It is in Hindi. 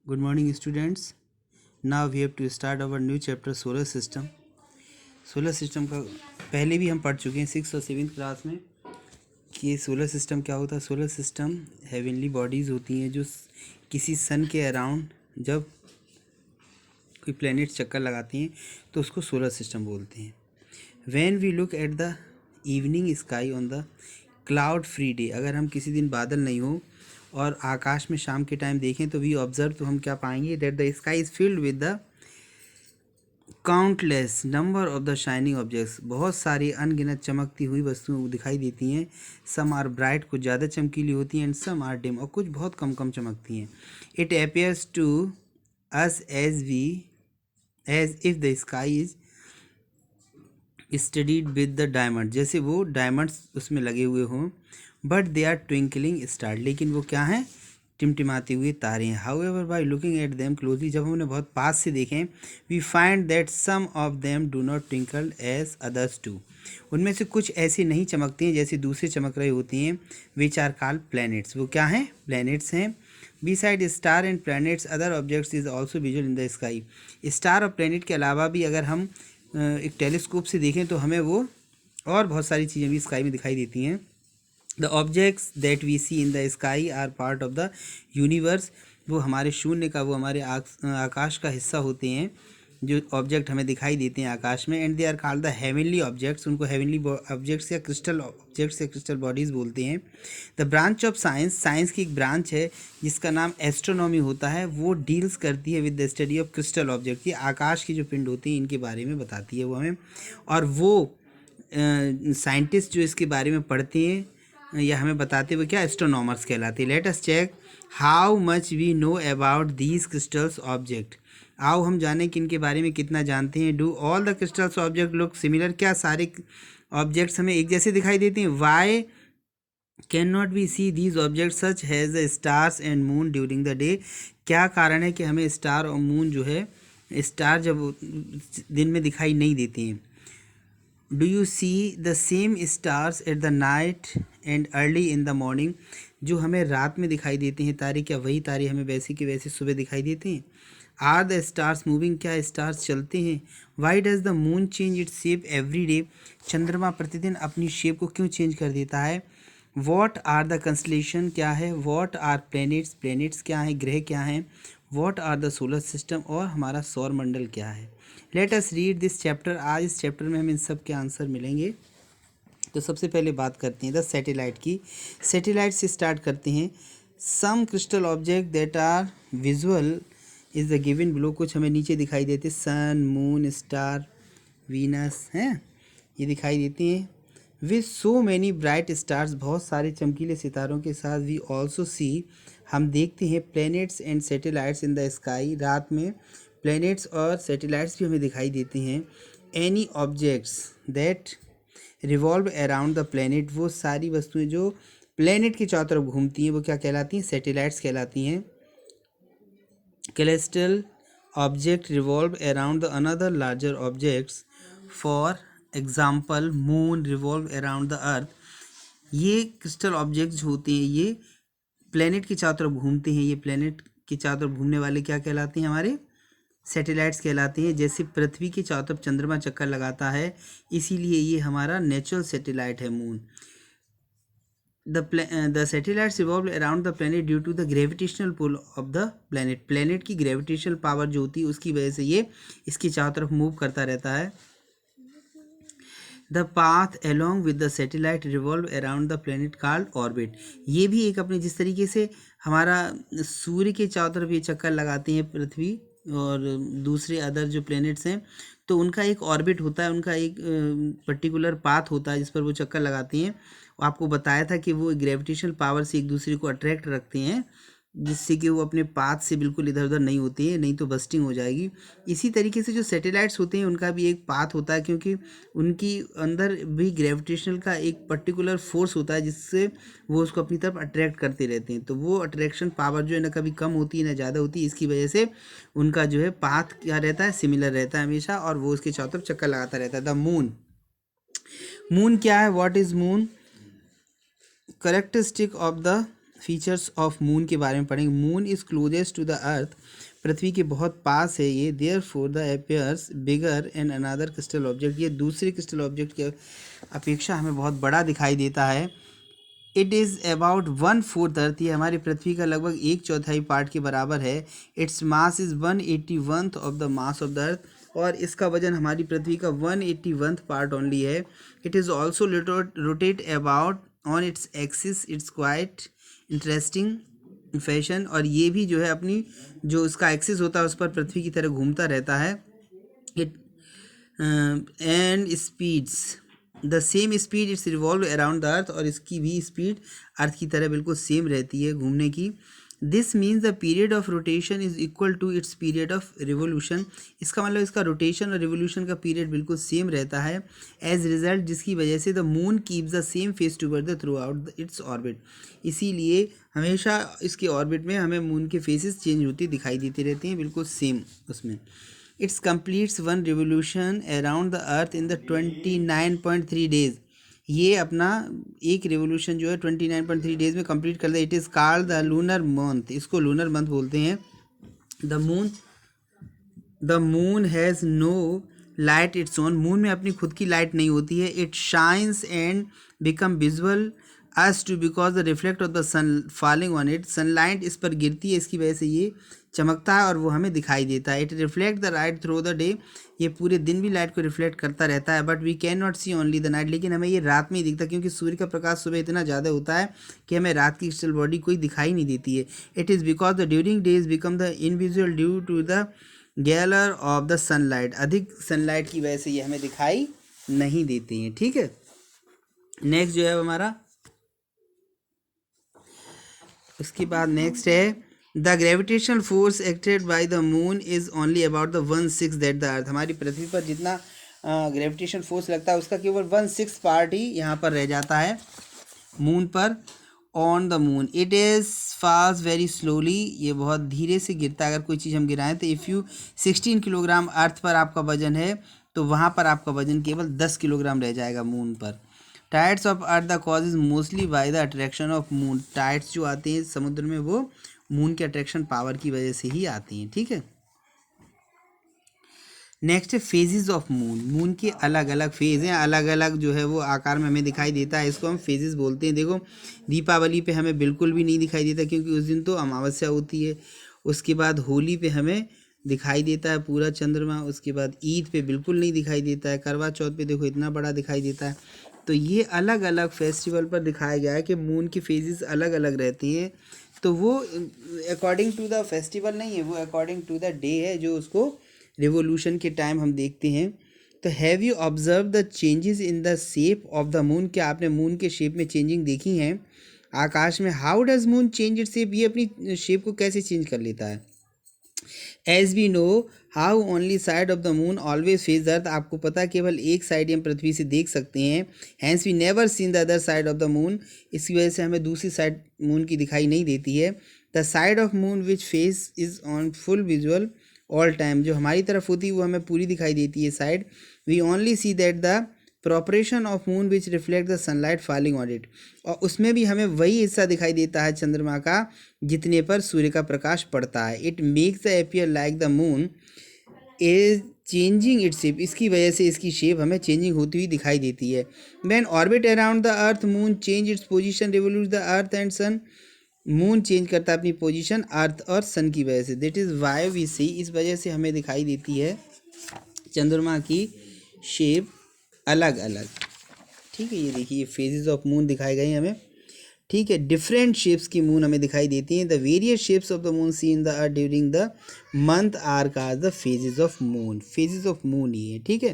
Good morning, students. Now we have to start our new chapter solar system. Solar system का पहले भी हम पढ़ चुके हैं 6th और 7th क्लास में कि सोलर सिस्टम क्या होता है। सोलर सिस्टम हेवनली बॉडीज़ होती हैं जो किसी सन के अराउंड जब कोई प्लेनेट चक्कर लगाती हैं तो उसको सोलर सिस्टम बोलते हैं। When we look at the evening sky on the cloud free day, अगर हम किसी दिन बादल नहीं हो और आकाश में शाम के टाइम देखें तो वी ऑब्जर्व, तो हम क्या पाएंगे, that the sky is filled with the countless number of the shining objects, बहुत सारी अनगिनत चमकती हुई वस्तुएं दिखाई देती हैं। सम आर ब्राइट, कुछ ज़्यादा चमकीली होती हैं, एंड सम आर डिम, और कुछ बहुत कम कम चमकती हैं। It appears to us as if the sky is studded with the diamond, जैसे वो डायमंड्स उसमें लगे हुए हों। But they are twinkling star, लेकिन वो क्या हैं, टिमटिमाते हुए तारे हैं। However by looking at them closely, जब हम उन्हें बहुत पास से देखें, we find that some of them do not twinkle as others do, उनमें से कुछ ऐसे नहीं चमकती हैं जैसे दूसरे चमक रही होती हैं। विच आर कॉल्ड प्लैनेट्स, वो क्या हैं, प्लैनेट्स हैं। Beside star and planets other objects is also visual in the sky, star और प्लैनेट के अलावा भी अगर हम एक टेलीस्कोप से देखें तो हमें वो और बहुत सारी चीज़ें भी स्काई में दिखाई देती हैं। The objects that we see in the sky are part of the universe, वो हमारे शून्य का, वो हमारे आकाश का हिस्सा होते हैं जो ऑब्जेक्ट हमें दिखाई देते हैं आकाश में। And they are called the heavenly objects, उनको हेवनली ऑब्जेक्ट्स या क्रिस्टल ऑब्जेक्ट्स या क्रिस्टल बॉडीज़ बोलते हैं। The branch of science, science की एक ब्रांच है जिसका नाम एस्ट्रोनॉमी होता है, वो डील्स करती है with the study of crystal object, ये आकाश की जो पिंड होती हैं इनके बारे में बताती है वो हमें। और वो साइंटिस्ट जो इसके बारे में पढ़ते हैं या हमें बताते हुए क्या, एस्ट्रोनॉमर्स कहलाते हैं। Let us check how much we know about these crystals object, आओ हम जानें कि इनके बारे में कितना जानते हैं। Do all the crystals object look similar, क्या सारे ऑब्जेक्ट्स हमें एक जैसे दिखाई देते हैं। Why can not we see these object such has the stars and moon during the day, क्या कारण है कि हमें स्टार और मून जो है, स्टार जब दिन में दिखाई नहीं देते हैं। Do you see the same stars at the night and early in the morning, जो हमें रात में दिखाई देते हैं तारे, क्या वही तारे हमें वैसे के वैसे सुबह दिखाई देते हैं। आर द स्टार्स मूविंग, क्या स्टार्स चलते हैं। Why does the moon change its shape every day, चंद्रमा प्रतिदिन अपनी शेप को क्यों चेंज कर देता है। वॉट आर द कंस्टलेशन, क्या है। वॉट आर प्लैनेट्स, प्लैनेट्स क्या हैं, ग्रह क्या हैं। What are the solar system, और हमारा सौर मंडल क्या है। Let us read this chapter, आज इस चैप्टर में हमें इन सब के आंसर मिलेंगे। तो सबसे पहले बात करते हैं द सैटेलाइट की। सैटेलाइट से स्टार्ट करते हैं। Some crystal object that are visual is the given below, कुछ हमें नीचे दिखाई देते, सन, मून, स्टार, वीनस हैं, ये दिखाई देती हैं। With so many bright stars, बहुत सारे चमकीले सितारों के साथ। वी ऑल्सो सी, हम देखते हैं, planets and satellites in the sky, रात में प्लैनेट्स और सैटेलाइट्स भी हमें दिखाई देते हैं। Any objects that revolve around the planet, वो सारी वस्तुएं जो प्लैनेट की चारों तरफ घूमती हैं वो क्या कहलाती हैं, सैटेलाइट्स कहलाती हैं। celestial object revolve around the another larger objects, for example moon revolve around the earth, ये क्रिस्टल ऑब्जेक्ट्स होते हैं, ये प्लेनेट की चारों तरफ घूमते हैं। ये प्लेनेट की चारों तरफ घूमने वाले क्या कहलाते हैं, हमारे सैटेलाइट्स कहलाते हैं। जैसे पृथ्वी की चारों तरफ चंद्रमा चक्कर लगाता है, इसीलिए ये हमारा नेचुरल सैटेलाइट है moon. The satellites revolve around the planet due to the gravitational pull of the planet, planet की gravitational power जो होती है उसकी वजह से ये इसकी चारों तरफ मूव करता रहता है। The path along with the satellite revolve around the planet called orbit, ये भी एक अपने, जिस तरीके से हमारा सूर्य के चारों तरफ ये चक्कर लगाते हैं पृथ्वी और दूसरे अदर जो प्लैनेट्स हैं, तो उनका एक ऑर्बिट होता है, उनका एक पर्टिकुलर पाथ होता है जिस पर वो चक्कर लगाती हैं। आपको बताया था कि वो ग्रेविटेशनल पावर से एक दूसरे को अट्रैक्ट रखते हैं, जिससे कि वो अपने पाथ से बिल्कुल इधर उधर नहीं होती है, नहीं तो बस्टिंग हो जाएगी। इसी तरीके से जो सैटेलाइट्स होते हैं उनका भी एक पाथ होता है, क्योंकि उनकी अंदर भी ग्रेविटेशनल का एक पर्टिकुलर फोर्स होता है जिससे वो उसको अपनी तरफ अट्रैक्ट करते रहते हैं। तो वो अट्रैक्शन पावर जो है ना कभी कम होती है ना ज़्यादा होती है, इसकी वजह से उनका जो है पाथ क्या रहता है, सिमिलर रहता है हमेशा, और वो उसके चारों तरफ चक्कर लगाता रहता है। द मून, मून क्या है, what is moon, characteristic of the features of moon के बारे में पढ़ेंगे। Moon is closest to the earth, पृथ्वी के बहुत पास है ये। Therefore the appears bigger and another crystal object, ये दूसरे क्रिस्टल ऑब्जेक्ट की अपेक्षा हमें बहुत बड़ा दिखाई देता है। इट इज़ अबाउट 1/4 अर्थ, ये हमारी पृथ्वी का लगभग 1/4 पार्ट के बराबर है। Its mass is 1/81 of the mass of the earth, और इसका वजन हमारी पृथ्वी का 1/81 पार्ट ओनली है। It is also rotate about on its axis, it's quite interesting fashion, और ये भी जो है अपनी जो उसका एक्सिस होता है उस पर पृथ्वी की तरह घूमता रहता है। It and speeds the same speed it's revolve around the अर्थ, और इसकी भी स्पीड अर्थ की तरह बिल्कुल सेम रहती है घूमने की। This means the period of rotation is equal to its period of revolution, इसका मतलब इसका रोटेशन और रिवोल्यूशन का पीरियड बिल्कुल सेम रहता है। एज रिजल्ट, जिसकी वजह से the moon keeps the same face toward the through out its orbit, इसीलिए हमेशा इसके ऑर्बिट में हमें मून के फेसेस चेंज होती दिखाई देती रहती हैं, बिल्कुल सेम उसमें। It's completes 1 revolution around the earth in the 29.3 days, ये अपना एक रिवोल्यूशन जो है 29.3 डेज में कंप्लीट कर दे। It is called the lunar month, इसको लूनर मंथ बोलते हैं। The moon has no light its own, moon में अपनी खुद की लाइट नहीं होती है। It shines and become visual us to because the reflect of the sun falling on it, sunlight इस पर गिरती है, इसकी वजह से ये चमकता है और वो हमें दिखाई देता है। It reflect the light through the day, ये पूरे दिन भी लाइट को रिफ्लेक्ट करता रहता है। But we can not see only the night, लेकिन हमें ये रात में ही दिखता है, क्योंकि सूर्य का प्रकाश सुबह इतना ज़्यादा होता है कि हमें रात की क्रिस्टल बॉडी कोई दिखाई नहीं देती है। It is because the during days become the invisual due to the glare of the sunlight, अधिक सनलाइट की वजह से ये हमें दिखाई नहीं देती हैं। ठीक है, नेक्स्ट जो है हमारा, उसके बाद नेक्स्ट है the gravitational force acted by the moon is only about the 1/6 that the earth, हमारी पृथ्वी पर जितना ग्रेविटेशन फोर्स लगता है उसका केवल 1/6 पार्ट ही यहाँ पर रह जाता है मून पर। On the moon it is fast very slowly, ये बहुत धीरे से गिरता है। अगर कोई चीज़ हम गिराएं तो इफ़ यू 16 किलोग्राम अर्थ पर आपका वजन है तो वहाँ पर आपका वजन केवल 10 किलोग्राम रह जाएगा मून पर। Tides of earth the cause is mostly by the attraction of moon, tides जो आते हैं समुद्र में वो मून के अट्रैक्शन पावर की वजह से ही आती हैं। ठीक है, नेक्स्ट है फेजेस ऑफ मून, मून के अलग अलग फेज़ हैं, अलग अलग जो है वो आकार में हमें दिखाई देता है, इसको हम फेजेस बोलते हैं। देखो दीपावली पे हमें बिल्कुल भी नहीं दिखाई देता क्योंकि उस दिन तो अमावस्या होती है। उसके बाद होली पे हमें दिखाई देता है पूरा चंद्रमा। उसके बाद ईद पे बिल्कुल नहीं दिखाई देता है। करवा चौथ पे देखो इतना बड़ा दिखाई देता है। तो ये अलग अलग फेस्टिवल पर दिखाया गया है कि मून की फेजेस अलग अलग रहती हैं। तो वो अकॉर्डिंग टू द फेस्टिवल नहीं है, वो अकॉर्डिंग टू द डे है जो उसको रिवोल्यूशन के टाइम हम देखते हैं। तो have you observe the changes in the shape of the moon, क्या आपने मून के शेप में चेंजिंग देखी हैं आकाश में? How does moon change its shape, ये अपनी शेप को कैसे चेंज कर लेता है? As we know how only side of the moon always face the earth, आपको पता है केवल एक साइड हम पृथ्वी से देख सकते हैं। Hence we never seen the other side of the moon, इसकी वजह से हमें दूसरी साइड मून की दिखाई नहीं देती है। The side of moon which face is on full visual all time, जो हमारी तरफ होती है वो हमें पूरी दिखाई देती है side. We only see that the proportion of moon which reflect the sunlight falling on it, और उसमें भी हमें वही हिस्सा दिखाई देता है चंद्रमा का जितने पर सूर्य का प्रकाश पड़ता है। It makes the appear like the moon is changing its shape, इसकी वजह से इसकी शेप हमें चेंजिंग होती हुई दिखाई देती है। When orbit around the earth moon change its position revolute the earth and sun, moon change करता है अपनी पोजीशन अर्थ और सन की वजह से। दैट इज़ वाई वी सी, इस वजह से हमें दिखाई देती है चंद्रमा की शेप अलग अलग। ठीक है, ये देखिए फेजेस ऑफ मून दिखाए गए हैं हमें। ठीक है, डिफरेंट शेप्स की मून हमें दिखाई देती हैं। The various shapes of the moon seen the during the month are called the phases of moon, phases of moon ही है। ठीक है,